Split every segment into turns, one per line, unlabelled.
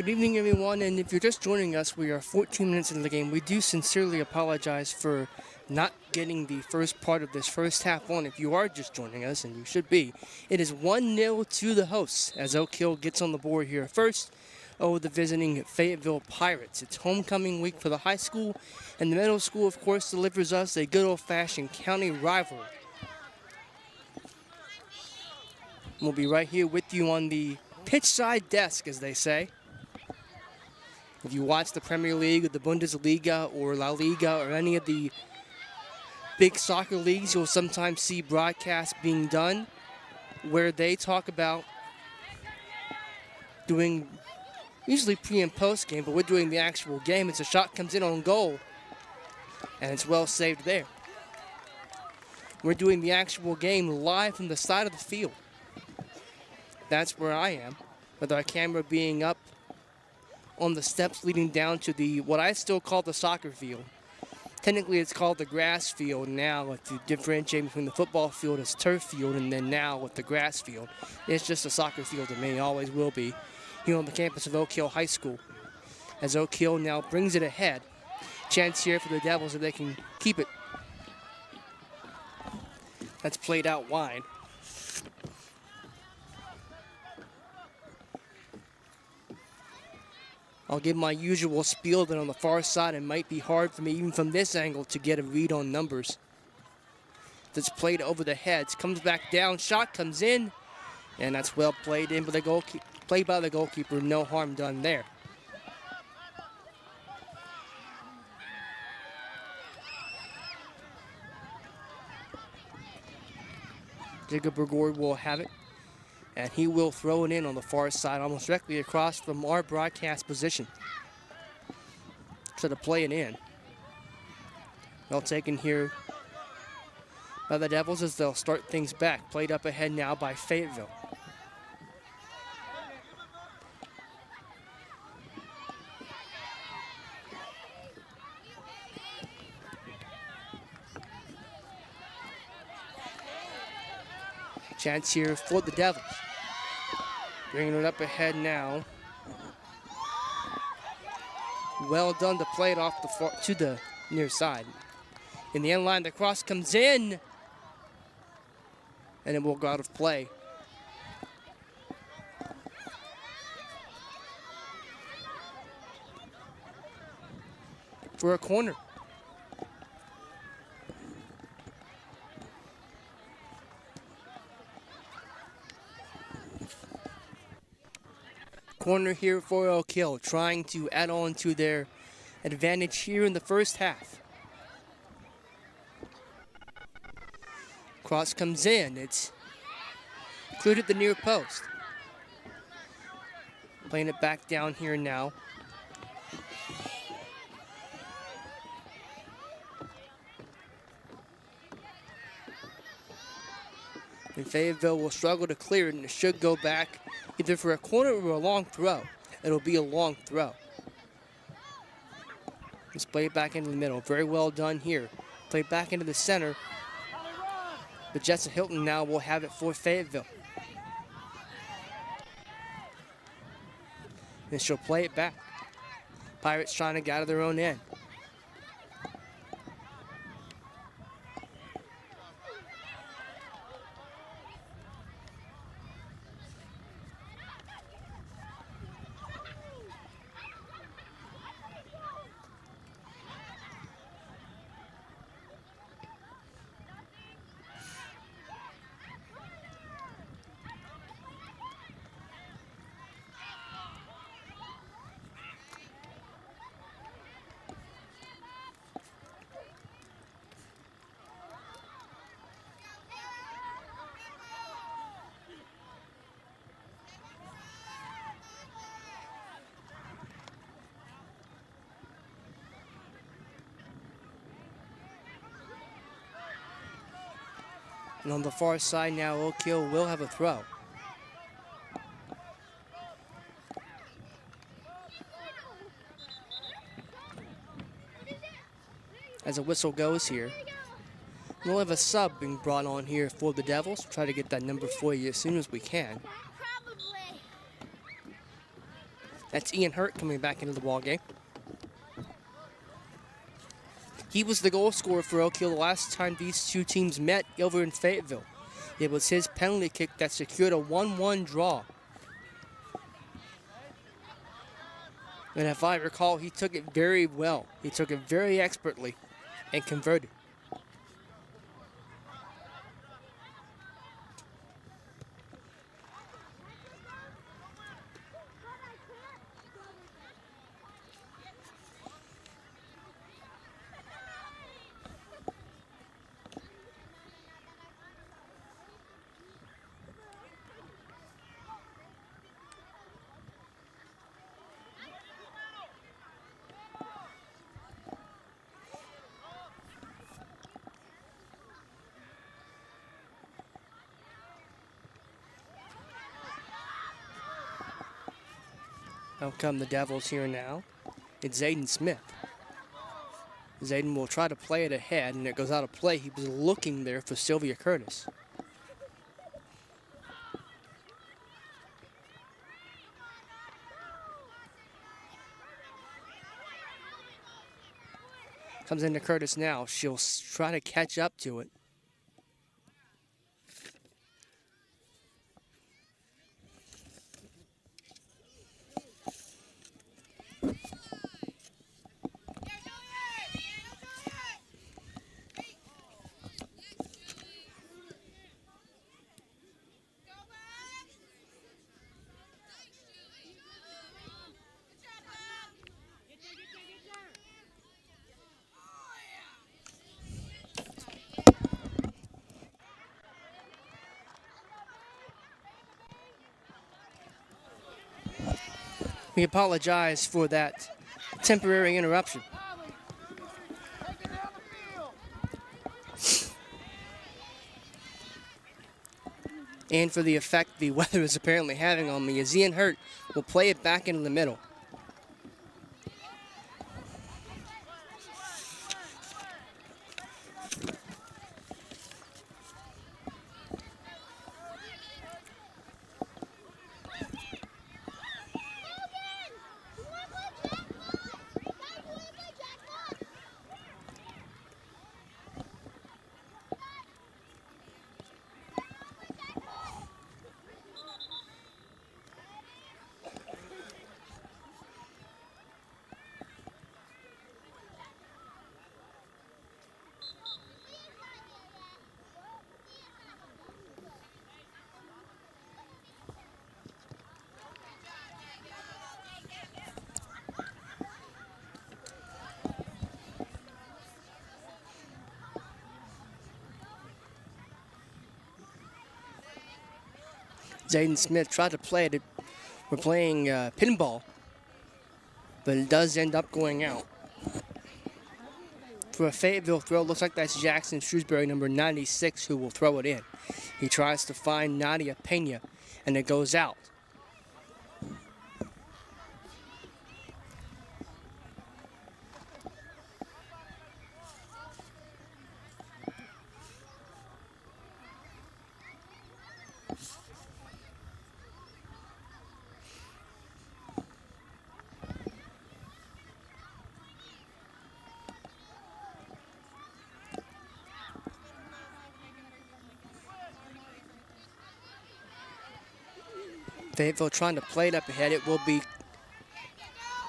Good evening, everyone, and if you're just joining us, we are 14 minutes into the game. We do sincerely apologize for not getting the first part of this first half on. If you are just joining us, and you should be, it is 1-0 to the hosts as Oak Hill gets on the board here first over the visiting Fayetteville Pirates. It's homecoming week for the high school, and the middle school, of course, delivers us a good old-fashioned county rival. We'll be right here with you on the pitch side desk, as they say. If you watch the Premier League or the Bundesliga or La Liga or any of the big soccer leagues, you'll sometimes see broadcasts being done where they talk about doing usually pre and post game, but we're doing the actual game. It's a shot comes in on goal, and it's well saved there. We're doing the actual game live from the side of the field. That's where I am, with our camera being up on the steps leading down to the, what I still call the soccer field. Technically, it's called the grass field now, to differentiate between the football field as turf field, and then now with the grass field. It's just a soccer field to me, always will be, here on the campus of Oak Hill High School. As Oak Hill now brings it ahead. Chance here for the Devils if they can keep it. That's played out wide. I'll give my usual spiel that on the far side it might be hard for me, even from this angle, to get a read on numbers. That's played over the heads, comes back down, shot comes in, and that's well played in by the goalkeeper. Played by the goalkeeper, no harm done there. Jacob Bergord will have it. And he will throw it in on the far side, almost directly across from our broadcast position. So to play it in. Well taken here by the Devils as they'll start things back. Played up ahead now by Fayetteville. Chance here for the Devils. Bringing it up ahead now. Well done to play it off the far, to the near side. In the end line, the cross comes in, and it will go out of play. For a corner. Corner here for Oak Hill, trying to add on to their advantage here in the first half. Cross comes in. It's cleared at the near post. Playing it back down here now. And Fayetteville will struggle to clear it, and it should go back either for a corner or a long throw. It'll be a long throw. Let's play it back into the middle. Very well done here. Play back into the center. But Jessa Hilton now will have it for Fayetteville. And she'll play it back. Pirates trying to get out of their own end. And on the far side now, Oak Hill will have a throw. As a whistle goes here, we'll have a sub being brought on here for the Devils. Try to get that number for you as soon as we can. That's Ian Hurt coming back into the ball game. He was the goal scorer for Oak Hill the last time these two teams met over in Fayetteville. It was his penalty kick that secured a 1-1 draw. And if I recall, he took it very well. He took it very expertly and converted. Out come the Devils here now. It's Zayden Smith. Zayden will try to play it ahead, and it goes out of play. He was looking there for Sylvia Curtis. Comes into Curtis now. She'll try to catch up to it. We apologize for that temporary interruption. And for the effect the weather is apparently having on me, as Ian Hurt will play it back into the middle. Zayden Smith tried to play it. We're playing pinball, but it does end up going out. For a Fayetteville throw, looks like that's Jackson Shrewsbury, number 96, who will throw it in. He tries to find Nadia Pena, and it goes out. Fayetteville trying to play it up ahead. It will be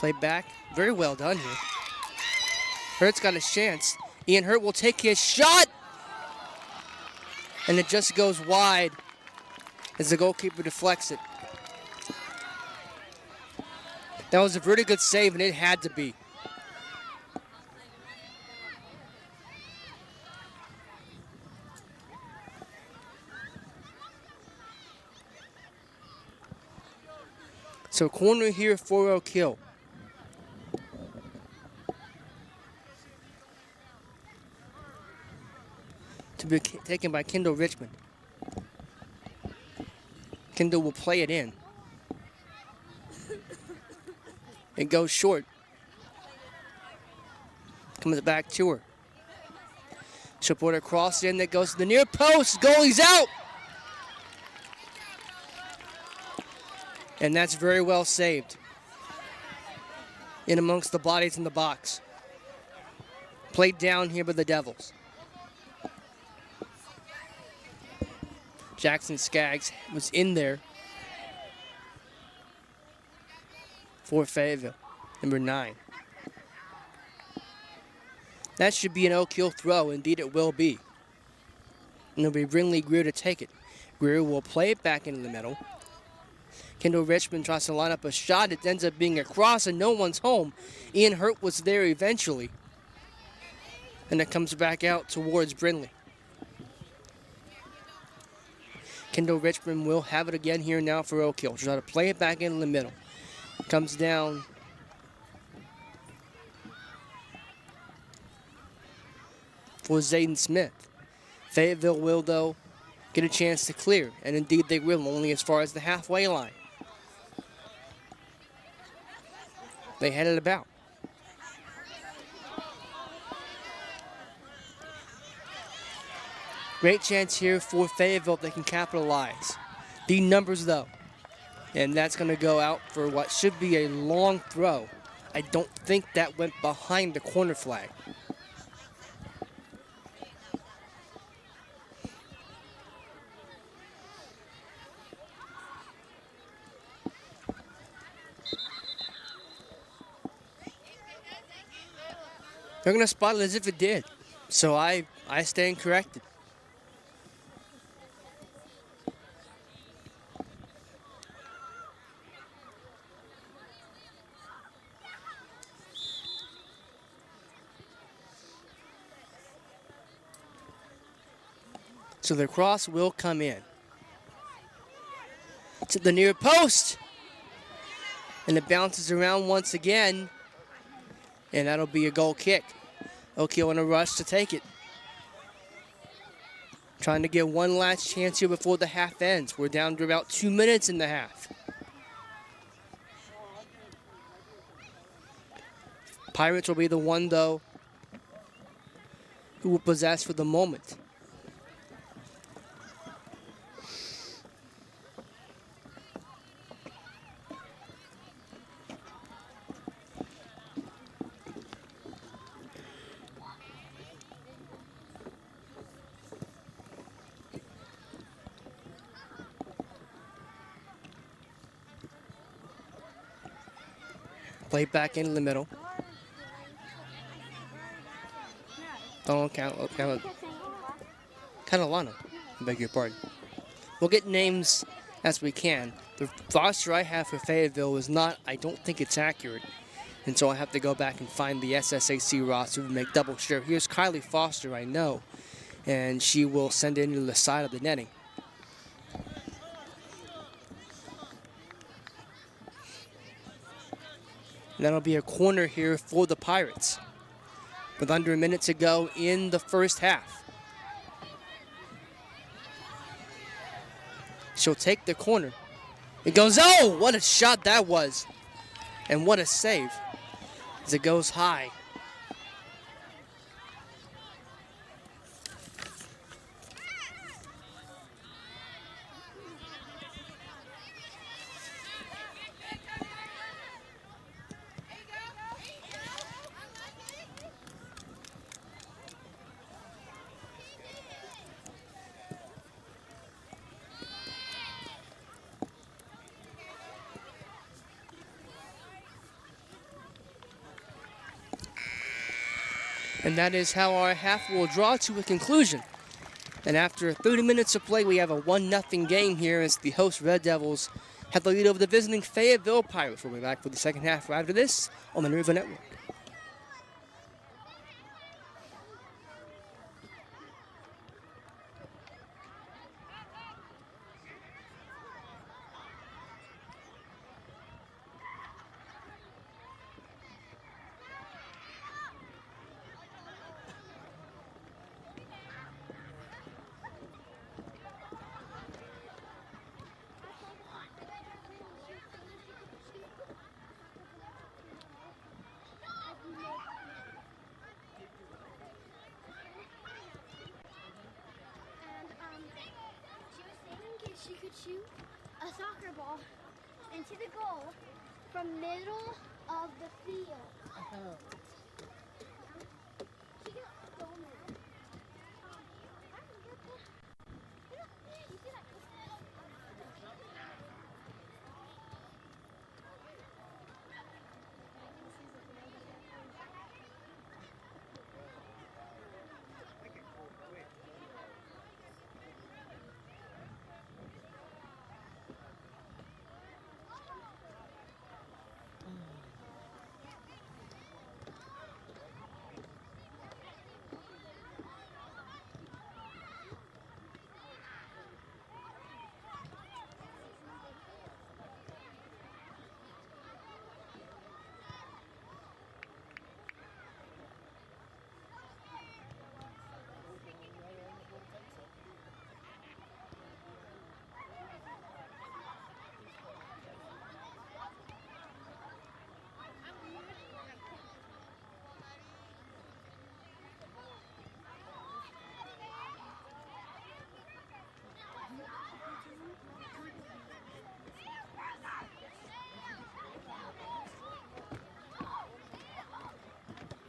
played back. Very well done here. Hurt's got a chance. Ian Hurt will take his shot. And it just goes wide as the goalkeeper deflects it. That was a really good save, and it had to be. So corner here for Oak Hill. To be taken by Kendall Richmond. Kendall will play it in. It goes short. Comes back to her. She'll put her cross in that goes to the near post. Goalie's out! And that's very well saved. in amongst the bodies in the box. Played down here by the Devils. Jackson Skaggs was in there for Fayetteville, number 9. That should be an Oak Hill throw. Indeed, it will be. And it'll be Brinley Greer to take it. Greer will play it back into the middle. Kendall Richmond tries to line up a shot. It ends up being a cross, and no one's home. Ian Hurt was there eventually. And it comes back out towards Brinley. Kendall Richmond will have it again here now for Oak Hill. Try to play it back into the middle. Comes down. For Zayden Smith. Fayetteville will, though, get a chance to clear. And indeed they will, only as far as the halfway line. They head it about. Great chance here for Fayetteville if they can capitalize. The numbers, though. And that's going to go out for what should be a long throw. I don't think that went behind the corner flag. They're going to spot it as if it did. So I stand corrected. So the cross will come in. To the near post. And it bounces around once again. And that'll be a goal kick. Oak Hill in a rush to take it. Trying to get one last chance here before the half ends. We're down to about 2 minutes in the half. Pirates will be the one, though, who will possess for the moment. Play back into the middle. Catalana. I beg your pardon. We'll get names as we can. The roster I have for Fayetteville is not, I don't think it's accurate. And so I have to go back and find the SSAC roster to make double sure. Here's Kylie Foster, I know. And she will send it into the side of the netting. And that'll be a corner here for the Pirates. With under a minute to go in the first half. She'll take the corner. It goes, oh, what a shot that was. And what a save as it goes high. And that is how our half will draw to a conclusion. And after 30 minutes of play, we have a 1-0 game here as the host Red Devils have the lead over the visiting Fayetteville Pirates. We'll be back for the second half right after this on the River Network.
She could shoot a soccer ball into the goal from middle of the field.
Uh-huh.
She got so mad. You see that?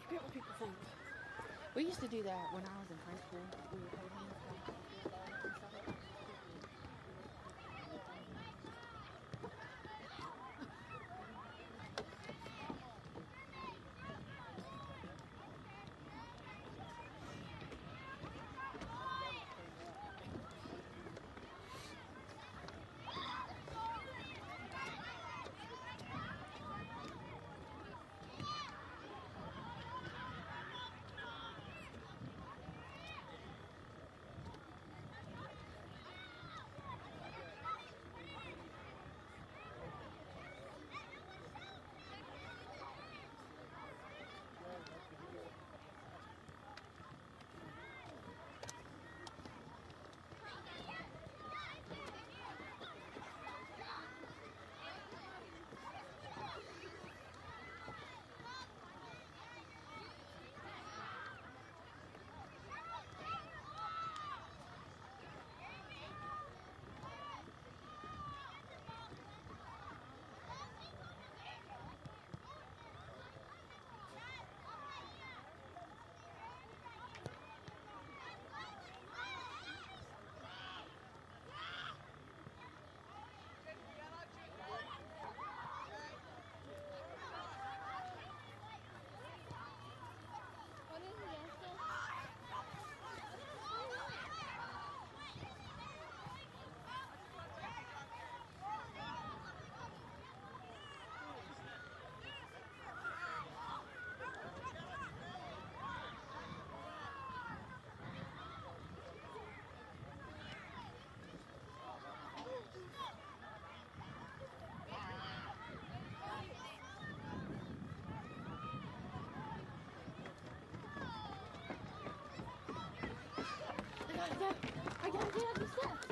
Forget what people think. We used to do that when I was in high school. We would hold hands and stuff.
What is it?
I gotta get up the steps.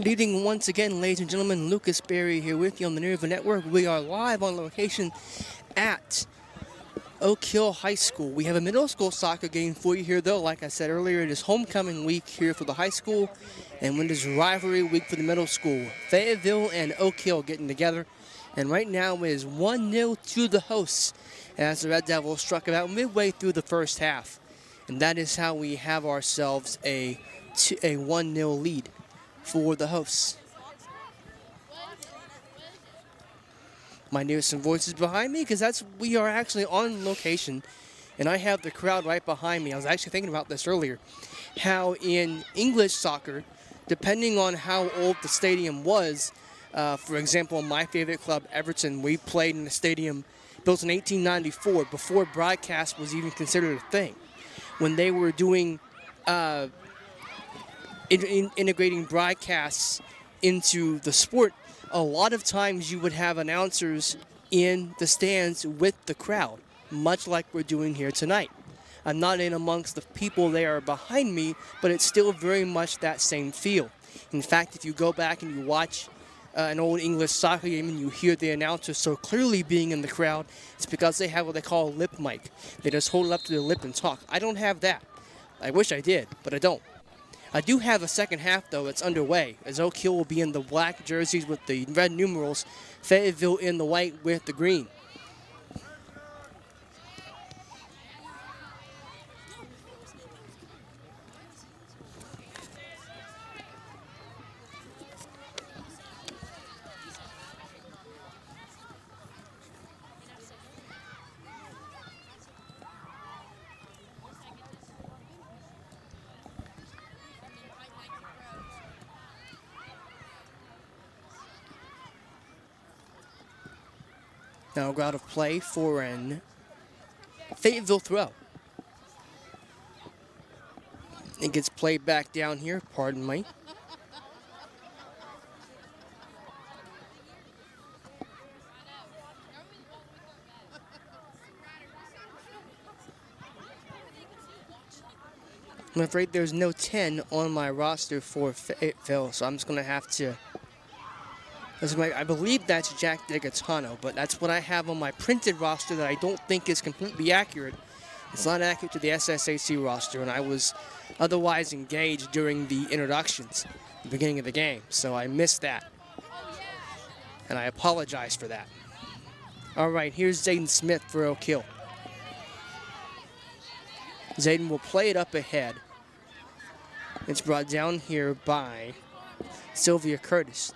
Good evening once again, ladies and gentlemen. Lucas Berry here with you on the Nerva Network. We are live on location at Oak Hill High School. We have a middle school soccer game for you here, though. Like I said earlier, it is homecoming week here for the high school, and it is rivalry week for the middle school. Fayetteville and Oak Hill getting together, and right now it is 1-0 to the hosts as the Red Devils struck about midway through the first half. And that is how we have ourselves a 1-0 lead for the hosts. Might hear some voices behind me because we are actually on location, and I have the crowd right behind me. I was actually thinking about this earlier, how in English soccer, depending on how old the stadium was, for example, my favorite club, Everton, we played in a stadium built in 1894 before broadcast was even considered a thing. When they were doing integrating broadcasts into the sport, a lot of times you would have announcers in the stands with the crowd, much like we're doing here tonight. I'm not in amongst the people that are behind me, but it's still very much that same feel. In fact, if you go back and you watch an old English soccer game and you hear the announcer so clearly being in the crowd, it's because they have what they call a lip mic. They just hold it up to their lip and talk. I don't have that. I wish I did, but I don't. I do have a second half, though, that's underway, as Oak Hill will be in the black jerseys with the red numerals, Fayetteville in the white with the green. Now go out of play for an Fayetteville throw. It gets played back down here, pardon me. I'm afraid there's no 10 on my roster for Fayetteville, so I'm just going to have to... I believe that's Jack DeGaetano, but that's what I have on my printed roster that I don't think is completely accurate. It's not accurate to the SSAC roster, and I was otherwise engaged during the introductions, the beginning of the game, so I missed that. And I apologize for that. All right, here's Zayden Smith for Oak Hill. Zayden will play it up ahead. It's brought down here by Sylvia Curtis.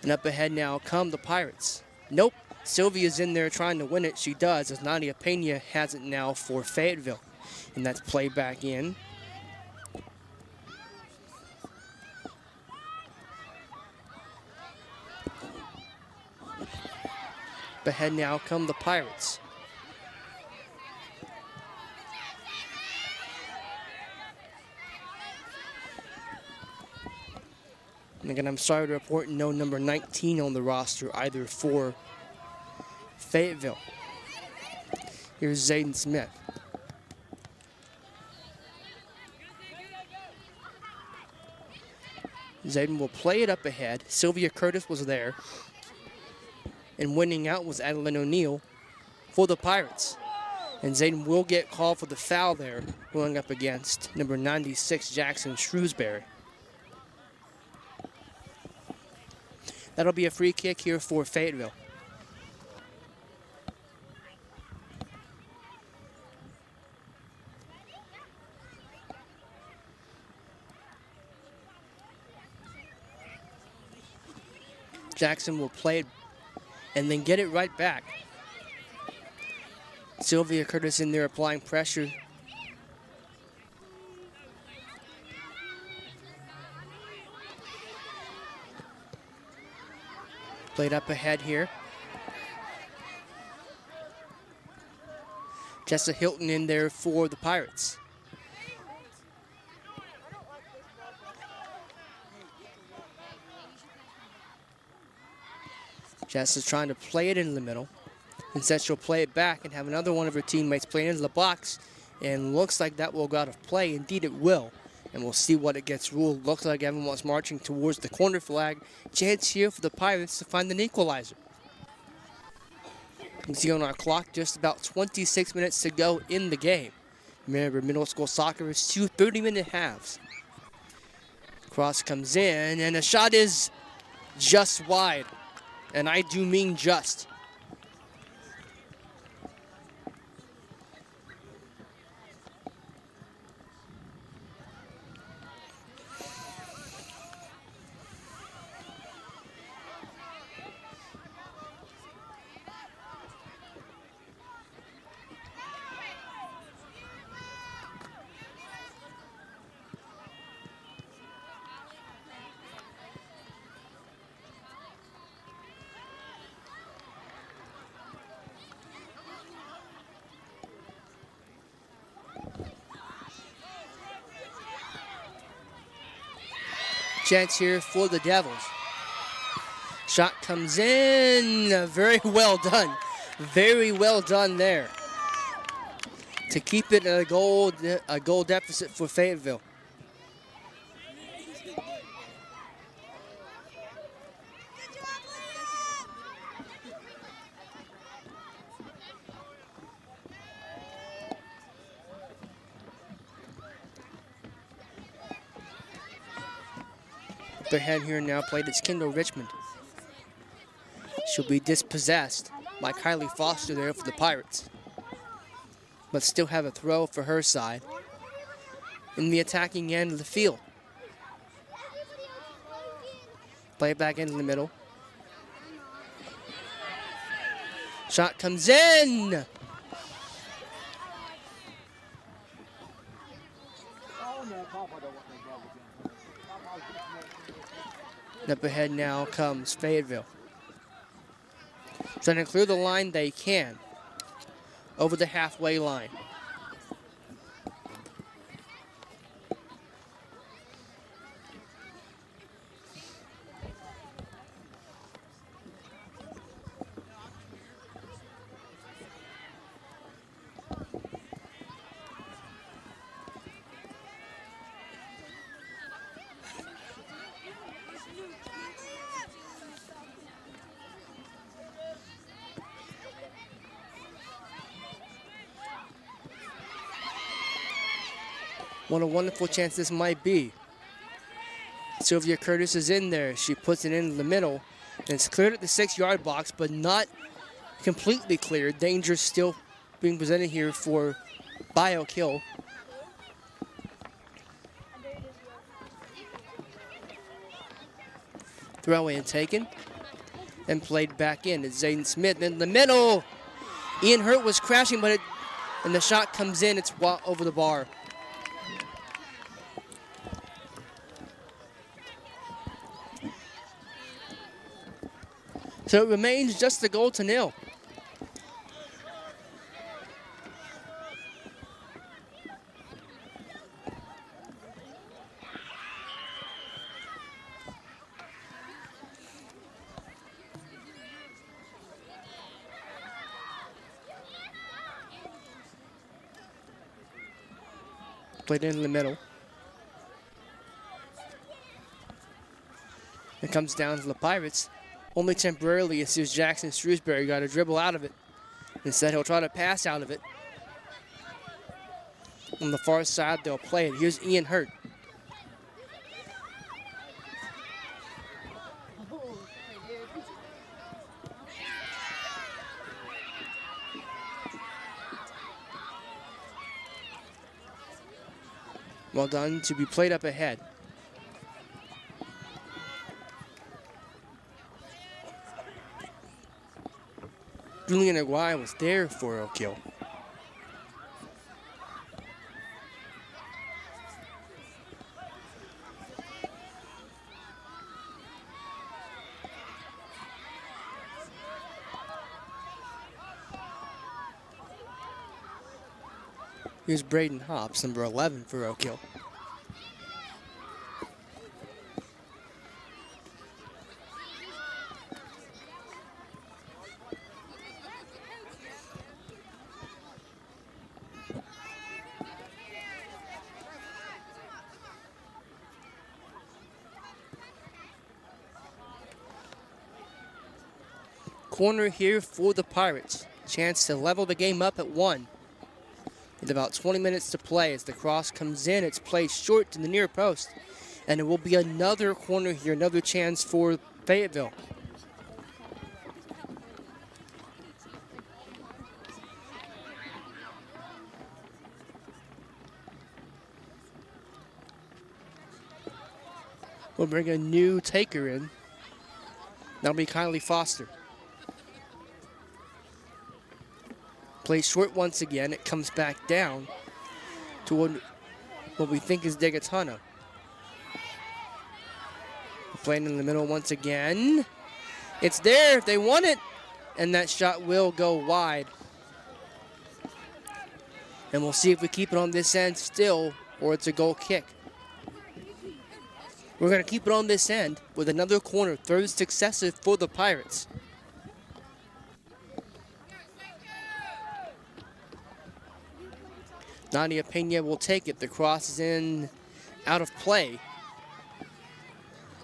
And up ahead now come the Pirates. Nope, Sylvia's in there trying to win it. She does, as Nadia Pena has it now for Fayetteville. And that's played back in. Up ahead now come the Pirates. And again, I'm sorry to report no number 19 on the roster either for Fayetteville. Here's Zayden Smith. Zayden will play it up ahead. Sylvia Curtis was there. And winning out was Adeline O'Neill for the Pirates. And Zayden will get called for the foul there, going up against number 96, Jackson Shrewsbury. That'll be a free kick here for Fayetteville. Jackson will play it and then get it right back. Sylvia Curtis in there applying pressure. Played up ahead here. Jessa Hilton in there for the Pirates. Jessa's trying to play it in the middle. Instead, she'll play it back and have another one of her teammates play into the box. And looks like that will go out of play. Indeed, it will. And we'll see what it gets ruled. Looks like everyone's marching towards the corner flag. Chance here for the Pirates to find an equalizer. You can see on our clock just about 26 minutes to go in the game. Remember, middle school soccer is 2 30-minute halves. Cross comes in, and the shot is just wide. And I do mean just. Chance here for the Devils. Shot comes in. Very well done. Very well done there. To keep it at a goal deficit for Fayetteville. Their hand here now played. It's Kendall Richmond. She'll be dispossessed by Kylie Foster there for the Pirates. But still have a throw for her side in the attacking end of the field. Play it back into the middle. Shot comes in. Up ahead now comes Fayetteville. Trying to clear the line they can. Over the halfway line. What a wonderful chance this might be. Sylvia Curtis is in there. She puts it into the middle. And it's cleared at the 6-yard box, but not completely cleared. Danger still being presented here for Bio kill. Throwaway and taken. And played back in. It's Zayden Smith in the middle. Ian Hurt was crashing, but and the shot comes in. It's over the bar. So it remains just a 0-0. Played in the middle. It comes down to the Pirates. Only temporarily as soon as Jackson Shrewsbury got a dribble out of it. Instead, he'll try to pass out of it. On the far side, they'll play it. Here's Ian Hurt. Well done to be played up ahead. Julian Aguirre was there for a kill. Here's Braden Hobbs, number 11 for a kill. corner here for the Pirates. Chance to level the game up at 1. With about 20 minutes to play as the cross comes in. It's played short to the near post. And it will be another corner here, another chance for Fayetteville. We'll bring a new taker in. That'll be Kylie Foster. Plays short once again. It comes back down to what we think is Degatano. Playing in the middle once again. It's there if they want it. And that shot will go wide. And we'll see if we keep it on this end still or it's a goal kick. We're going to keep it on this end with another corner, third successive for the Pirates. Nadia Pena will take it. The cross is in, out of play.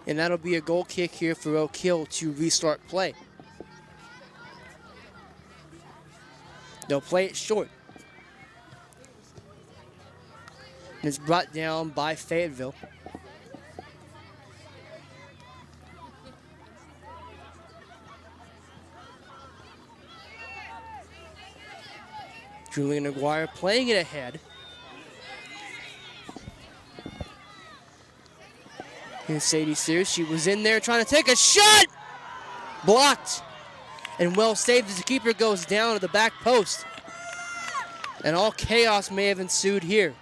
And that'll be a goal kick here for Oak Hill to restart play. They'll play it short. And it's brought down by Fayetteville. Julian Aguirre playing it ahead. Here's Sadie Sears. She was in there trying to take a shot. Blocked. And well saved as the keeper goes down to the back post. And all chaos may have ensued here.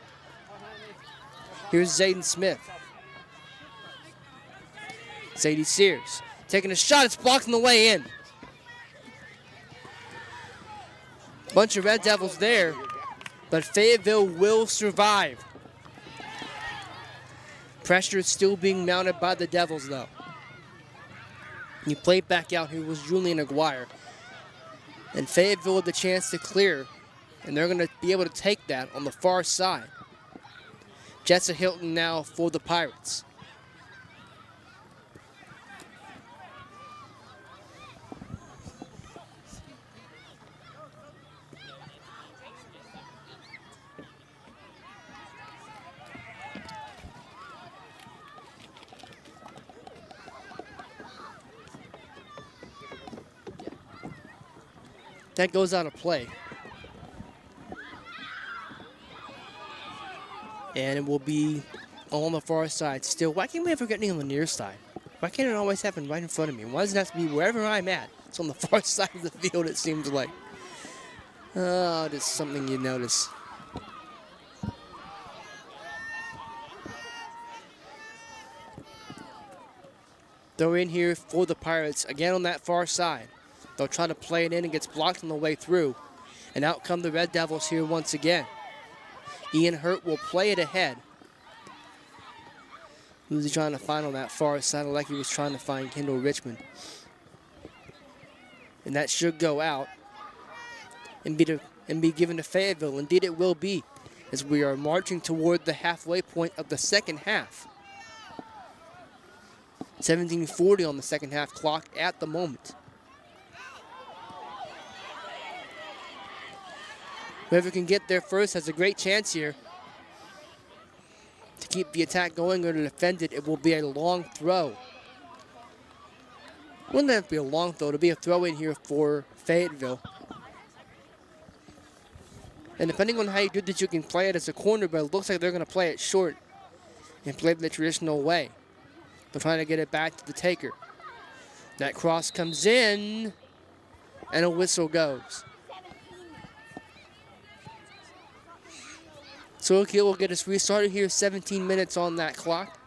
Here's Zayden Smith. Sadie Sears taking a shot. It's blocked on the way in. Bunch of Red Devils there, but Fayetteville will survive. Pressure is still being mounted by the Devils, though. You play back out. Here was Julian Aguirre. And Fayetteville had the chance to clear, and they're going to be able to take that on the far side. Jessa Hilton now for the Pirates. That goes out of play. And it will be on the far side still. Why can't we ever get any on the near side? Why can't it always happen right in front of me? Why does it have to be wherever I'm at? It's on the far side of the field, it seems like. Oh, just something you notice. Throw in here for the Pirates, again on that far side. They'll try to play it in and gets blocked on the way through. And out come the Red Devils here once again. Ian Hurt will play it ahead. Who's he trying to find on that far side? Like he was trying to find Kendall Richmond. And that should go out and be given to Fayetteville. Indeed it will be, as we are marching toward the halfway point of the second half. 17:40 on the second half clock at the moment. Whoever can get there first has a great chance here to keep the attack going or to defend it. It will be a long throw. Wouldn't have to be a long throw, to be a throw in here for Fayetteville. And depending on how you do this, you can play it as a corner, but it looks like they're going to play it short and play it the traditional way. They're trying to get it back to the taker. That cross comes in, and a whistle goes. So Oak Hill will get us restarted here, 17 minutes on that clock.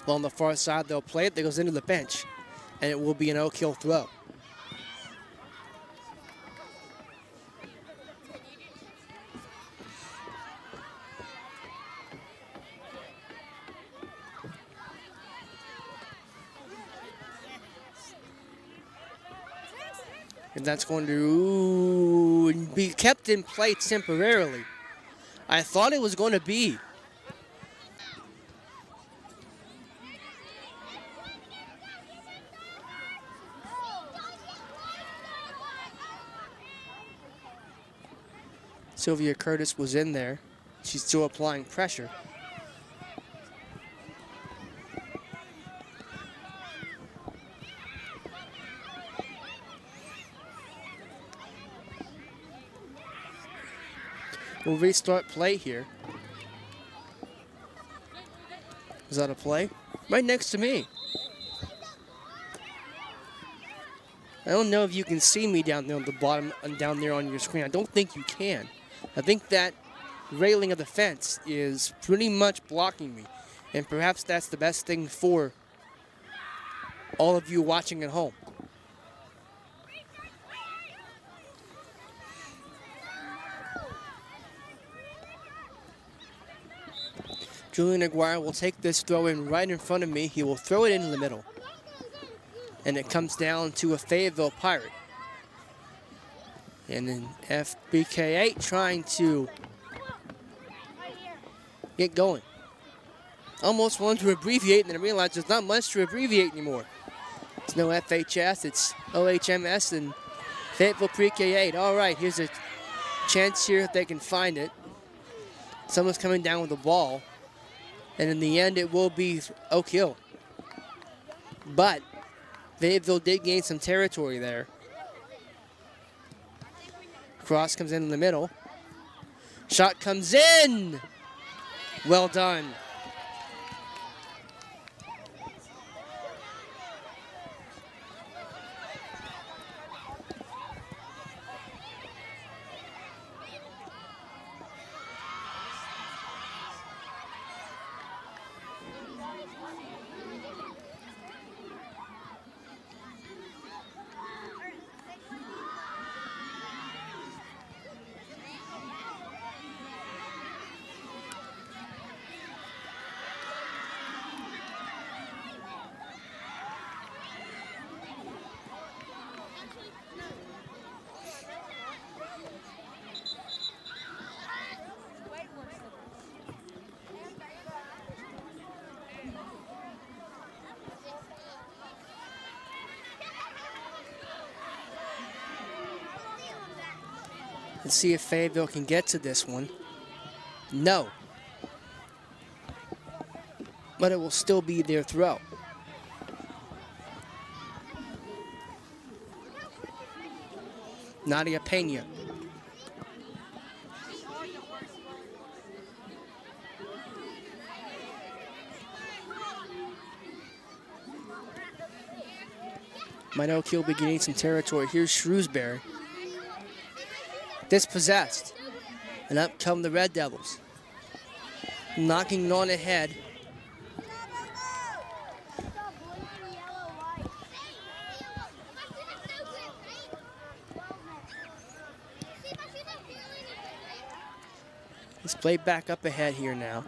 Well, on the far side, they'll play it. That goes into the bench, and it will be an Oak Hill throw. And that's going to be kept in play temporarily I thought it was going to be. Sylvia Curtis was in there. She's still applying pressure. We'll restart play here. Is that a play? Right next to me. I don't know if you can see me down there on the bottom and down there on your screen. I don't think you can. I think that railing of the fence is pretty much blocking me. And perhaps that's the best thing for all of you watching at home. Julian Aguirre will take this throw in right in front of me. He will throw it in the middle. And it comes down to a Fayetteville Pirate. And then PK8 trying to get going. Almost wanted to abbreviate and then I realized there's not much to abbreviate anymore. It's no FHS, it's OHMS and Fayetteville PK8. All right, here's a chance here if they can find it. Someone's coming down with the ball. And in the end, it will be Oak Hill. But Fayetteville did gain some territory there. Cross comes in the middle. Shot comes in. Well done. Let's see if Fayetteville can get to this one. No. But it will still be their throw. Nadia Pena. Might Oak Hill be gaining some territory. Here's Shrewsbury. Dispossessed. And up come the Red Devils. Knocking on ahead. Let's play back up ahead here now.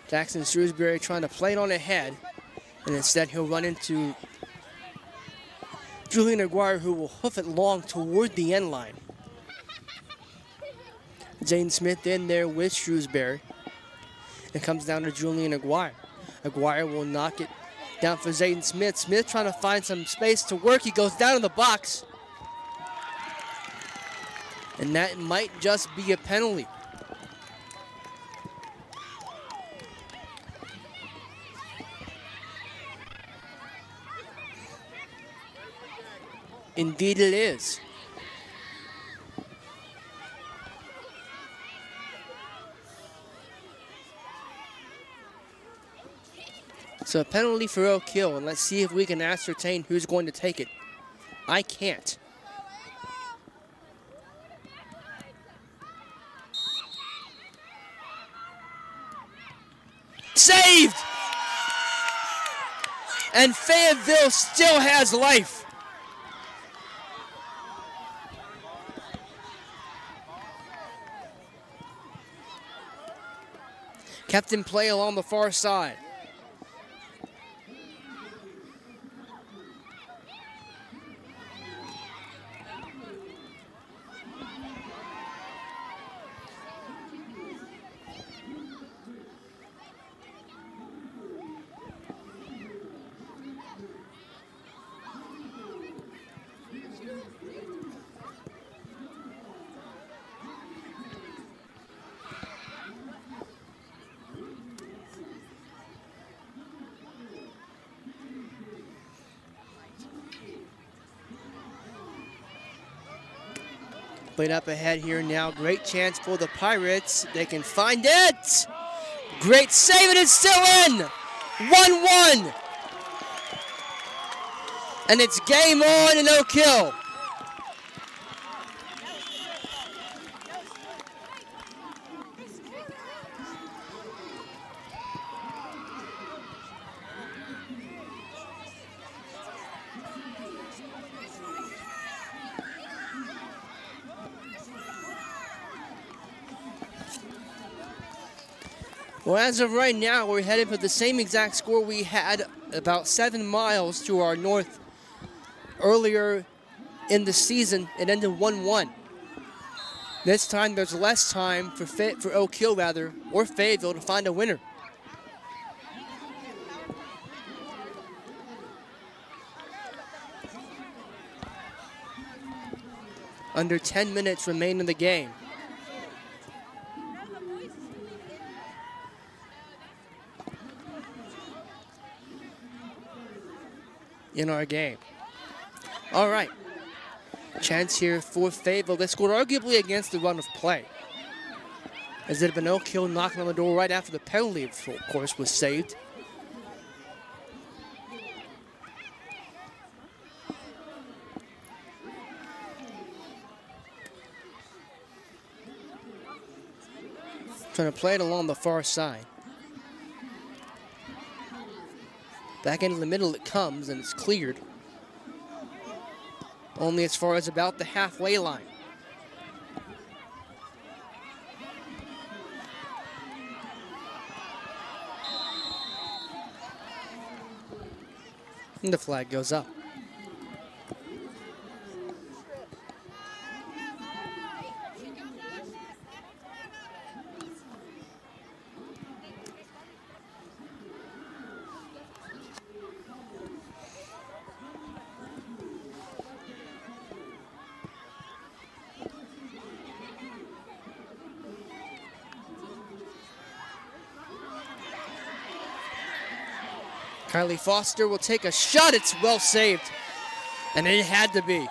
Jackson Shrewsbury trying to play it on ahead. And instead he'll run into Julian Aguirre, who will hoof it long toward the end line. Zane Smith in there with Shrewsbury. It comes down to Julian Aguirre. Aguirre will knock it down for Zayden Smith. Smith trying to find some space to work. He goes down in the box. And that might just be a penalty. Indeed it is. So a penalty for Oak Hill, and let's see if we can ascertain who's going to take it. I can't. Saved! And Fayetteville still has life. Kept in play along the far side. Played up ahead here now. Great chance for the Pirates. They can find it. Great save, and it's still in. 1-1. And it's game on and no kill. Well, as of right now, we're headed for the same exact score we had about 7 miles to our north earlier in the season. It ended 1-1. This time, there's less time for Oak Hill, or Fayetteville, to find a winner. Under 10 minutes remain in the game. In our game. All right. Chance here for Fayetteville. They scored arguably against the run of play, as it had been Oak Hill knocking on the door right after the penalty, of course, was saved. Trying to play it along the far side. Back into the middle it comes, and it's cleared. Only as far as about the halfway line. And the flag goes up. Kylie Foster will take a shot. It's well saved. And it had to be.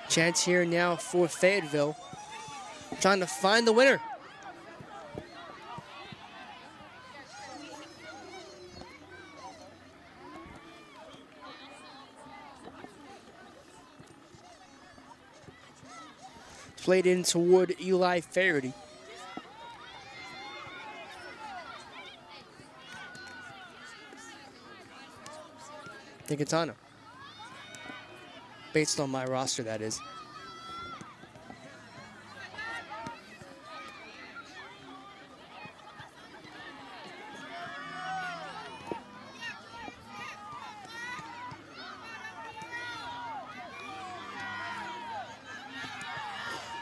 Chance here now for Fayetteville. Trying to find the winner. Played in toward Eli Faraday. I think it's on him. Based on my roster, that is.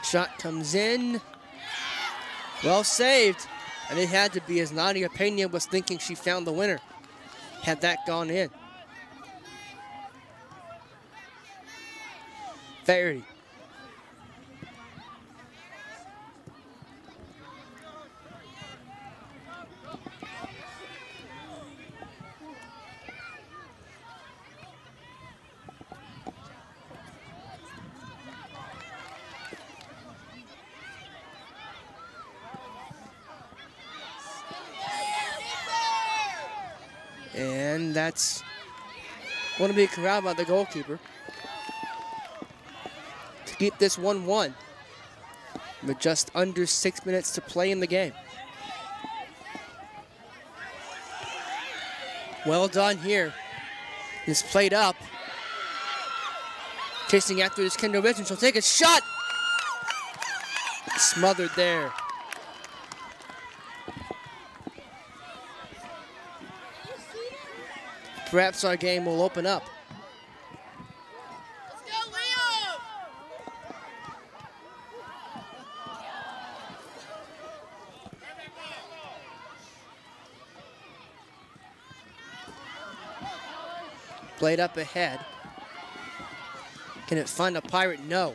Shot comes in. Well saved. And it had to be, as Nadia Pena was thinking she found the winner. Had that gone in. Faraday. And that's going to be corralled by the goalkeeper to keep this 1-1 with just under 6 minutes to play in the game. Well done here. It's played up. Chasing after this Kendall Richards. She'll take a shot. Smothered there. Perhaps our game will open up.
Let's go, Leo!
Played up ahead. Can it find a Pirate? No.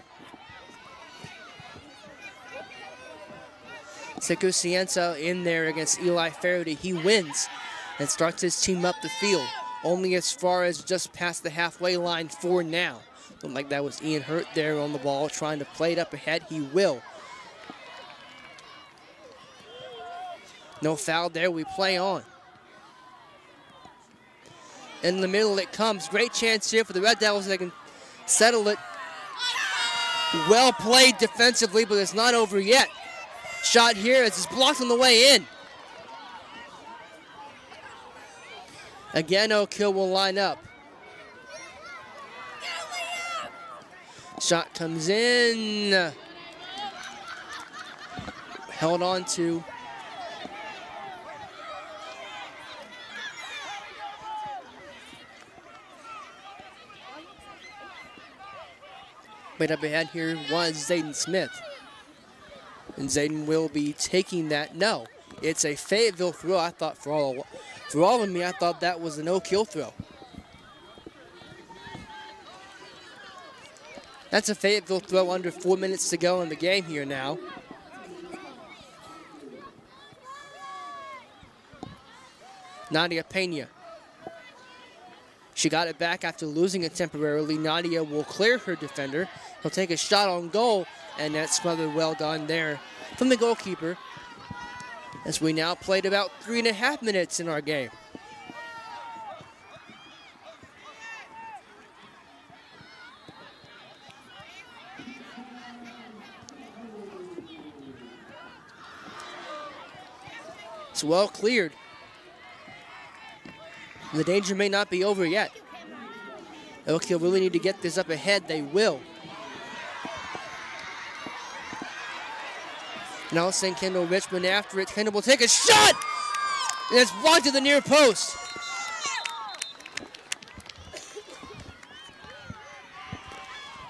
Sekou Cienza in there against Eli Faraday. He wins and starts his team up the field. Only as far as just past the halfway line for now. Looked like that was Ian Hurt there on the ball, trying to play it up ahead. He will. No foul there, we play on. In the middle it comes. Great chance here for the Red Devils. They can settle it. Well played defensively, but it's not over yet. Shot here as it's blocked on the way in. Again, Oak Hill will line up. Shot comes in. Held on to. Right up ahead here was Zayden Smith. And Zayden will be taking that. No, it's a Fayetteville throw. I thought for all of me, I thought that was an Oak Hill throw. That's a Fayetteville throw under 4 minutes to go in the game here now. Nadia Pena. She got it back after losing it temporarily. Nadia will clear her defender. He'll take a shot on goal, and that's smothered well done there from the goalkeeper. As we now played about 3.5 minutes in our game. It's well cleared. The danger may not be over yet. Oak Hill really need to get this up ahead. They will. Now send Kendall Richmond after it. Kendall will take a shot! And it's blocked to the near post.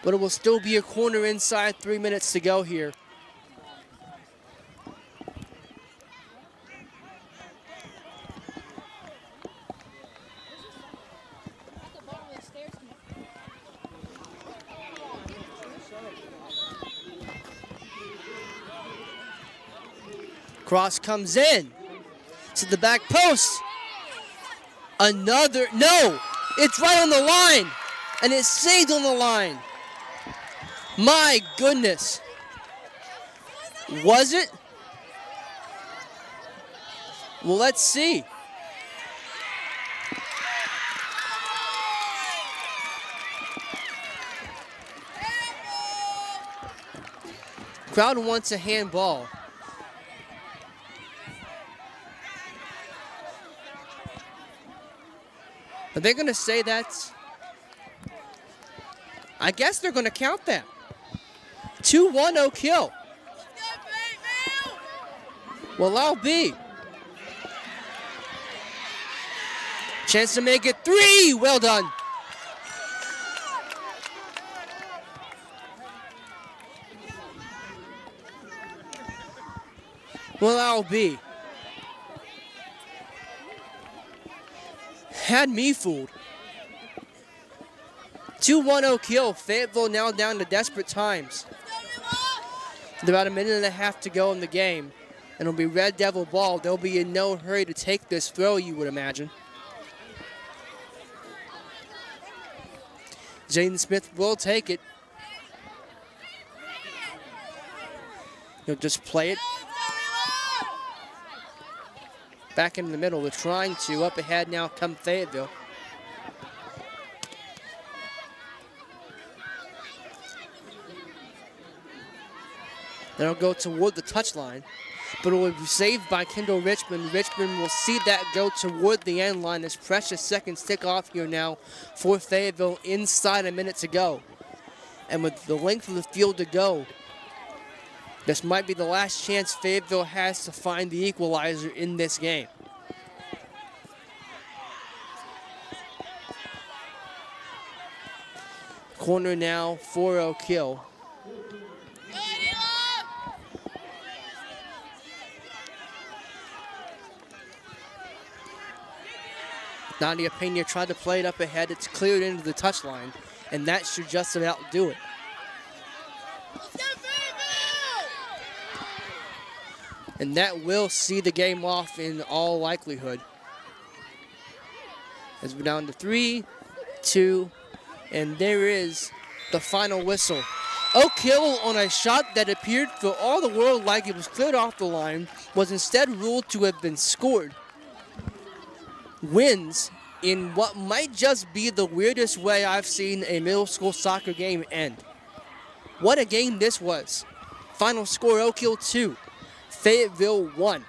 But it will still be a corner inside 3 minutes to go here. Cross comes in to the back post. Another, no, it's right on the line, and it's saved on the line. My goodness. Was it? Well, let's see. Crowd wants a handball. Are they going to say that's... I guess they're going to count that. 2-1 Oak Hill. Well, I'll be. Chance to make it 3. Well done. Well, I'll be. Had me fooled. 2-1 Oak Hill. Fayetteville now down to desperate times. With about 1.5 minutes to go in the game. And it'll be Red Devil ball. They'll be in no hurry to take this throw, you would imagine. Jaden Smith will take it. He'll just play it. Back in the middle, they're trying to. Up ahead now come Fayetteville. Then it'll go toward the touchline, but it will be saved by Kendall Richmond. Richmond will see that go toward the end line as precious seconds tick off here now for Fayetteville inside 1 minute to go. And with the length of the field to go, this might be the last chance Fayetteville has to find the equalizer in this game. Corner now for Oak Hill. Nadia Pena tried to play it up ahead. It's cleared into the touchline, and that should just about do it. And that will see the game off in all likelihood. As we're down to 3, 2, and there is the final whistle. Oak Hill, on a shot that appeared for all the world like it was cleared off the line, was instead ruled to have been scored. Wins in what might just be the weirdest way I've seen a middle school soccer game end. What a game this was. Final score, Oak Hill 2, Fayetteville 1.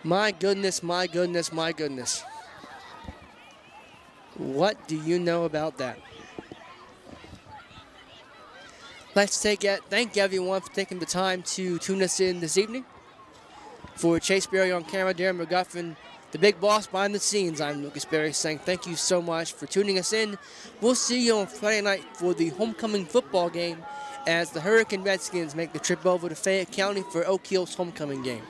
My goodness, my goodness, my goodness. What do you know about that? Let's thank everyone for taking the time to tune us in this evening. For Chase Berry on camera, Darren McGuffin, the big boss behind the scenes, I'm Lucas Berry saying thank you so much for tuning us in. We'll see you on Friday night for the homecoming football game as the Hurricane Redskins make the trip over to Fayette County for Oak Hill's homecoming game.